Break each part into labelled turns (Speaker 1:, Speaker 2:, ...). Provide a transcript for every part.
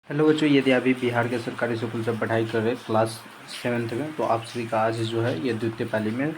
Speaker 1: Hello बच्चों, यदि अभी बिहार के सरकारी स्कूल से पढ़ाई कर रहे क्लास 7th में, तो आप सभी का आज जो है ये द्वितीय पाली में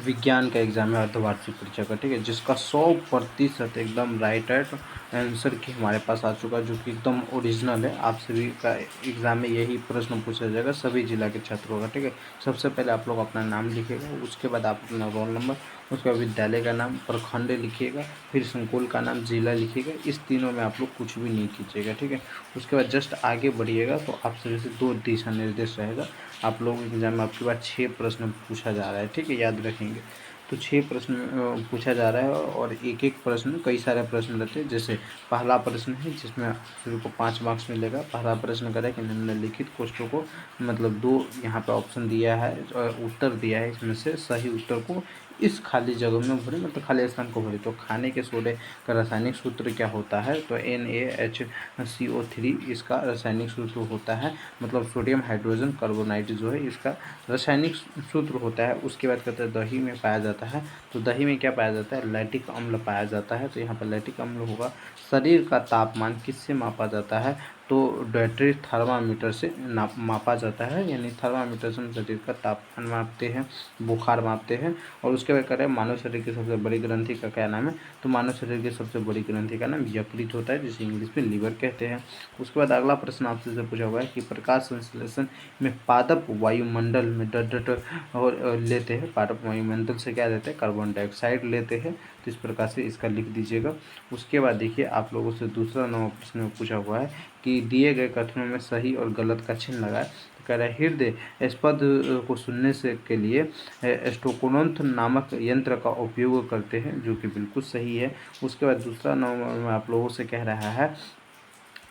Speaker 1: विज्ञान का एग्जाम है, अर्धवार्षिक परीक्षा का। ठीक है, जिसका 100% एकदम राइट आंसर की हमारे पास आ चुका है, जो कि एकदम ओरिजिनल है। आप सभी का एग्जाम में यही प्रश्न पूछा जाएगा सभी जिला के छात्रों का। ठीक है, सबसे पहले आप लोग अपना नाम लिखिएगा, उसके बाद आप अपना रोल नंबर, उसके बाद विद्यालय का नाम, प्रखंड लिखिएगा, फिर संकुल का नाम, जिला लिखिएगा। इस तीनों में आप लोग कुछ भी नहीं कीजिएगा। ठीक है, उसके बाद जस्ट आगे बढ़िएगा तो आप सभी से 2 दिशा निर्देश रहेगा। आप लोग एग्जाम में आपके पास 6 प्रश्न पूछा जा रहा है। ठीक है, याद रखेंगे। तो 6 प्रश्न पूछा जा रहा है और एक एक प्रश्न, कई सारे प्रश्न रहते हैं। जैसे पहला प्रश्न है जिसमें आप सभी को 5 मार्क्स मिलेगा। पहला प्रश्न करें कि निम्नलिखित क्वेश्चन को, मतलब 2 यहाँ पे ऑप्शन दिया है और उत्तर दिया है, इसमें से सही उत्तर को इस खाली जगह में भरें, मतलब खाली स्थान को भरें। तो खाने के सोडे का रासायनिक सूत्र क्या होता है? तो NaHCO3 इसका रासायनिक सूत्र होता है, मतलब सोडियम हाइड्रोजन कार्बोनाइड जो है इसका रासायनिक सूत्र होता है। उसके बाद कहते हैं दही में पाया जाता है। तो दही में क्या पाया जाता है? लैक्टिक अम्ल पाया जाता है। तो यहाँ पर लैक्टिक अम्ल होगा। शरीर का तापमान किससे मापा जाता है? तो डायरेक्टली थर्मामीटर से मापा जाता है, यानी थर्मामीटर से हम शरीर का तापमान मापते हैं, बुखार मापते हैं। और उसके बाद करें मानव शरीर की सबसे बड़ी ग्रंथि का क्या नाम है? तो मानव शरीर की सबसे बड़ी ग्रंथि का नाम यकृत होता है, जिसे इंग्लिश में लीवर कहते हैं। उसके बाद अगला प्रश्न आपसे से पूछा हुआ है कि प्रकाश संश्लेषण में पादप वायुमंडल में और लेते हैं। पादप वायुमंडल से क्या लेते हैं? कार्बन डाइऑक्साइड लेते हैं। तो इस प्रकार से इसका लिख दीजिएगा। उसके बाद देखिए, आप लोगों से दूसरा नंबर प्रश्न में पूछा हुआ है कि दिए गए कथनों में सही और गलत का चिन्ह लगाए। तो कह रहा है हृदय स्पंद को सुनने से के लिए स्टोकोनोथ नामक यंत्र का उपयोग करते हैं, जो कि बिल्कुल सही है। उसके बाद दूसरा नंबर में आप लोगों से कह रहा है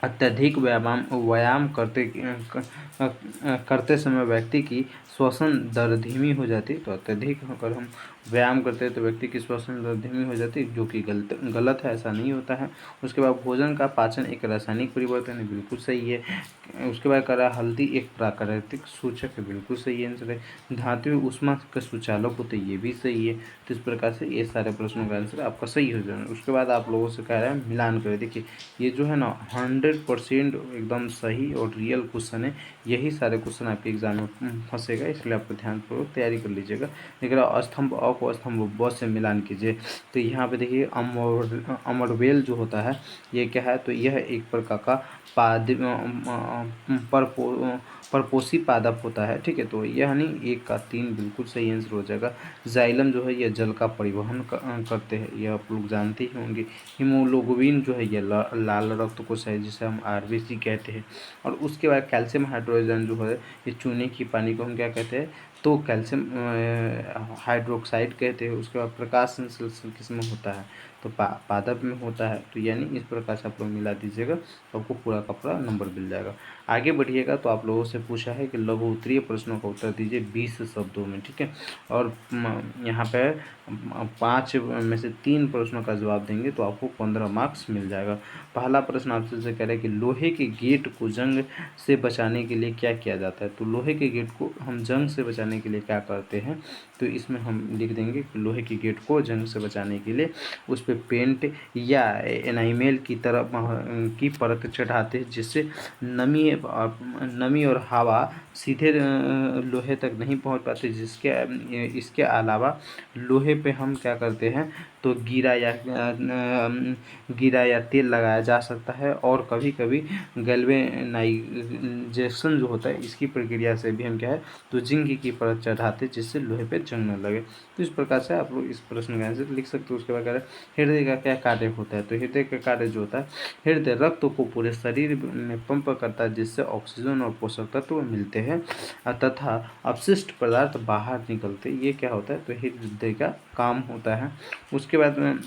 Speaker 1: अत्यधिक व्यायाम करते समय व्यक्ति की श्वसन दर धीमी हो जाती है। तो अत्यधिक अगर हम व्यायाम करते हैं तो व्यक्ति की श्वसन दर धीमी हो जाती है, जो कि गलत है, ऐसा नहीं होता है। उसके बाद भोजन का पाचन एक रासायनिक परिवर्तन है, बिल्कुल सही है। उसके बाद कह रहा है हल्दी एक प्राकृतिक सूचक है, बिल्कुल सही आंसर है। धातु ऊष्मा का सुचालक होते, ये भी सही है। तो इस प्रकार से ये सारे प्रश्नों का आंसर आपका सही हो जाएगा। उसके बाद आप लोगों से कह रहा है मिलान करें। देखिए, ये जो है ना 100% एकदम सही और रियल क्वेश्चन है। यही सारे क्वेश्चन आपके एग्जाम में फंसेगा, इसलिए आपको ध्यानपूर्वक तैयारी कर लीजिएगा। देख रहा स्तंभ अ को स्तंभ ब से मिलान कीजिए। तो यहाँ पे देखिए अमरवेल जो होता है ये क्या है? तो यह एक प्रकार का परपोषी पादप होता है। ठीक है, तो यह नहीं, 1 का 3 बिल्कुल सही आंसर हो जाएगा। जाइलम जो है यह जल का परिवहन करते हैं, यह आप लोग जानते ही होंगे। हीमोग्लोबिन जो है ये लाल रक्त कोश है, जिसे हम RBC कहते हैं। और उसके बाद कैल्शियम हाइड्रोजन जो है ये चूने की पानी को हम क्या कहते हैं? तो कैल्शियम हाइड्रोक्साइड कहते हैं। उसके बाद प्रकाश संश्लेषण किसमें होता है? तो पादप में होता है। तो यानी इस प्रकार से आप लोग मिला दीजिएगा तो आपको पूरा का पूरा नंबर मिल जाएगा। आगे बढ़िएगा तो आप लोगों से पूछा है कि लघु उत्तरीय प्रश्नों का उत्तर दीजिए 20 शब्दों में। ठीक है, और यहाँ पे 5 में से 3 प्रश्नों का जवाब देंगे तो आपको 15 मार्क्स मिल जाएगा। पहला प्रश्न आपसे से कह रहा है कि लोहे के गेट को जंग से बचाने के लिए क्या किया जाता है? तो लोहे के गेट को हम जंग से बचाने के लिए क्या करते हैं? तो इसमें हम लिख देंगे कि लोहे के गेट को जंग से बचाने के लिए उस पर पेंट या एनाइमल की तरह की परत चढ़ाते हैं, जिससे नमी और हवा सीधे लोहे तक नहीं पहुंच पाते। इसके अलावा लोहे पे हम क्या करते हैं? तो गिरा या तेल लगाया जा सकता है। और कभी कभी गैल्वेनाइजेशन जो होता है, इसकी प्रक्रिया से भी हम क्या है? तो जिंक की परत चढ़ाते, जिससे लोहे पे जंग न लगे। तो इस प्रकार से आप लोग इस प्रश्न का आंसर लिख सकते हो। उसके बाद हृदय का क्या कार्य होता है? तो हृदय का कार्य जो होता है, हृदय रक्त को पूरे शरीर में पंप करता है, जिससे ऑक्सीजन और पोषक तत्व मिलते हैं तथा अपशिष्ट पदार्थ बाहर निकलते। ये क्या होता है? तो हृदय का काम होता है। उसके बाद में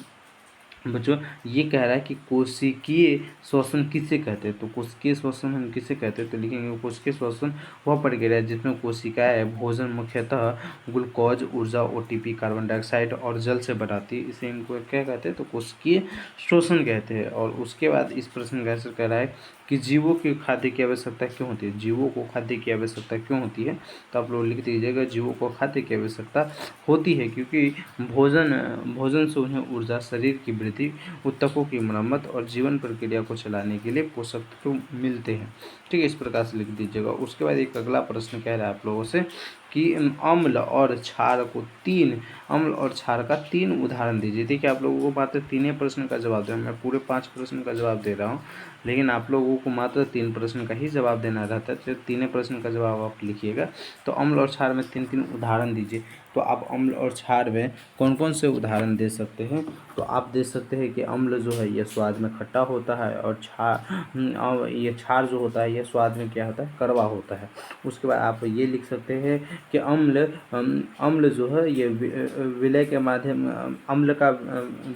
Speaker 1: बच्चों ये कह रहा है कि कोशिकीय श्वसन किसे कहते हैं? तो कोशिकीय श्वसन हम किसे कहते हैं? तो लिखेंगे कोशिकीय श्वसन वह प्रक्रिया है जिसमें कोशिकाएं भोजन मुख्यतः ग्लूकोज, ऊर्जा, OTP, कार्बन डाइऑक्साइड और जल से बनाती है। इसे इनको क्या कहते हैं? तो कोशिकीय श्वसन कहते हैं। और उसके बाद इस प्रश्न का आंसर कह रहा है कि जीवों की खाद्य की आवश्यकता क्यों होती है, जीवों को खाद्य की आवश्यकता क्यों होती है, तो आप लोग लिख दीजिएगा जीवों को खाद्य की आवश्यकता होती है क्योंकि भोजन भोजन से उन्हें ऊर्जा, शरीर की वृद्धि, ऊतकों की मरम्मत और जीवन प्रक्रिया को चलाने के लिए पोषक तत्व मिलते हैं। ठीक है, इस प्रकार से लिख दीजिएगा। उसके बाद एक अगला प्रश्न कह रहा है आप लोगों से कि अम्ल और क्षार का 3 उदाहरण दीजिए। देखिए, आप लोगों को मात्र 3 ही प्रश्न का जवाब देना, मैं पूरे 5 प्रश्न का जवाब दे रहा हूँ, लेकिन आप लोगों को मात्र 3 प्रश्न का ही जवाब देना रहता है। तो 3 प्रश्न का जवाब आप लिखिएगा। तो अम्ल और क्षार में 3-3 उदाहरण दीजिए। तो आप अम्ल और क्षार में कौन कौन से उदाहरण दे सकते हैं, तो आप दे सकते हैं कि अम्ल जो है ये स्वाद में खट्टा होता है और ये क्षार जो होता है ये स्वाद में क्या होता है, कड़वा होता है। उसके बाद आप ये लिख सकते हैं कि अम्ल जो है ये विलय के माध्यम, अम्ल का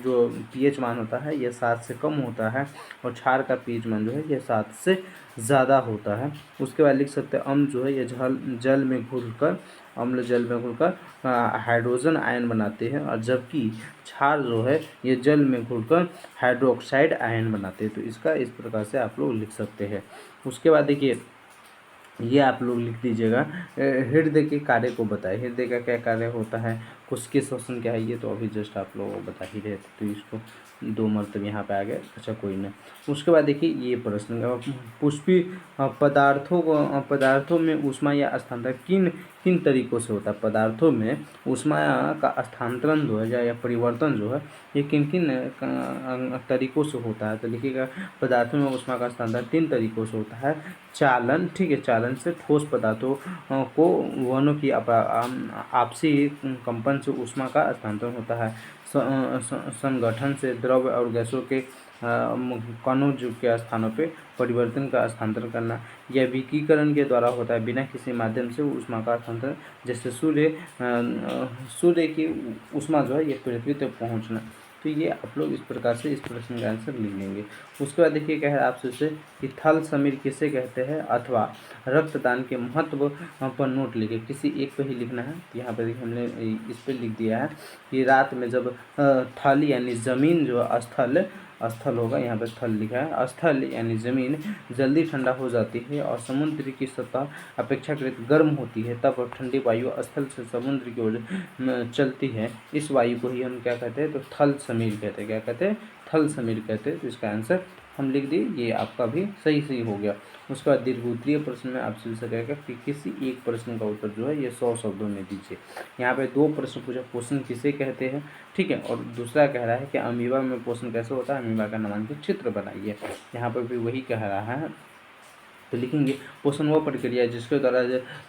Speaker 1: जो पीएच मान होता है ये 7 से कम होता है और क्षार का पीएच मान जो है ये 7 से ज़्यादा होता है। उसके बाद लिख सकते हैं अम्ल जो है ये जल में घुलकर हाइड्रोजन आयन बनाते हैं और जबकि क्षार जो है ये जल में घुलकर हाइड्रोक्साइड आयन बनाते हैं। तो इसका इस प्रकार से आप लोग लिख सकते हैं। उसके बाद देखिए, ये आप लोग लिख दीजिएगा हृदय के कार्य को बताए। हृदय का क्या कार्य होता है, कोशिकीय श्वसन क्या है, ये तो अभी जस्ट आप लोग बता ही रहे थे, तो इसको 2 मरतब यहाँ पे आ गए, अच्छा कोई नहीं। उसके बाद देखिए ये प्रश्न, पुष्पी पदार्थों में ऊष्मा या स्थानांतरण किन किन तरीकों से होता है। पदार्थों में ऊष्मा का स्थानांतरण जो है या परिवर्तन जो है ये किन किन तरीकों से होता है। तो लिखिएगा पदार्थों में ऊष्मा का स्थानांतरण 3 तरीकों से होता है। चालन, ठीक है, चालन से ठोस पदार्थों को वहनों की आपसी कंपन से ऊष्मा का स्थानांतरण होता है। संगठन से द्रव और गैसों के कणों के स्थानों पे परिवर्तन का स्थानांतरण करना, यह विकिरण के द्वारा होता है बिना किसी माध्यम से ऊष्मा का स्थानांतरण, जैसे सूर्य की ऊष्मा जो है ये पृथ्वी तक पहुंचना। तो ये आप लोग इस प्रकार से इस प्रश्न का आंसर लिख लेंगे। उसके बाद देखिए क्या है आपसे से कि थल समीर किसे कहते हैं अथवा रक्तदान के महत्व पर नोट लिखे, किसी एक पे ही लिखना है। यहाँ पे देखिए हमने इस पे लिख दिया है कि रात में जब थल यानी ज़मीन जो स्थल होगा, यहाँ पे स्थल लिखा है, स्थल यानी ज़मीन जल्दी ठंडा हो जाती है और समुद्र की सतह अपेक्षाकृत गर्म होती है, तब ठंडी वायु स्थल से समुद्र की ओर चलती है। इस वायु को ही हम क्या कहते हैं, तो थल समीर कहते हैं। क्या कहते हैं, थल समीर कहते हैं। तो इसका आंसर हम लिख दिए, ये आपका भी सही हो गया। उसके बाद दीर्घोत्तरीय प्रश्न में आपसे कहेगा कि किसी एक प्रश्न का उत्तर जो है ये 100 शब्दों में दीजिए। यहाँ पे 2 प्रश्न पूछा, पोषण किसे कहते हैं, ठीक है, और दूसरा कह रहा है कि अमीबा में पोषण कैसे होता है, अमीबा का नामांकित चित्र बनाइए। यहाँ पर भी वही कह रहा है। तो लिखेंगे पोषण वह प्रक्रिया है जिसके द्वारा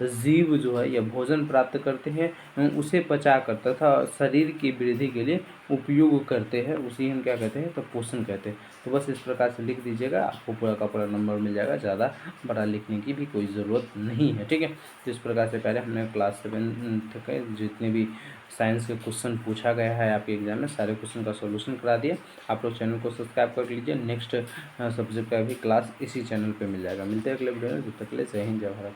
Speaker 1: जीव जो है या भोजन प्राप्त करते हैं एवं उसे पचा कर तथा शरीर की वृद्धि के लिए उपयोग करते हैं, उसी हम क्या कहते हैं, तो पोषण कहते हैं। तो बस इस प्रकार से लिख दीजिएगा, आपको पूरा का पूरा नंबर मिल जाएगा, ज़्यादा बड़ा लिखने की भी कोई ज़रूरत नहीं है। ठीक है, तो इस प्रकार से पहले हमने क्लास 7 के जितने भी साइंस के क्वेश्चन पूछा गया है आपके एग्जाम में सारे क्वेश्चन का सॉल्यूशन करा दिया। आप लोग चैनल को सब्सक्राइब कर लीजिए, नेक्स्ट सब्जेक्ट का भी क्लास इसी चैनल पे मिल जाएगा। मिलते हैं अगले वीडियो में, जब तक के लिए जय हिंद जय भारत।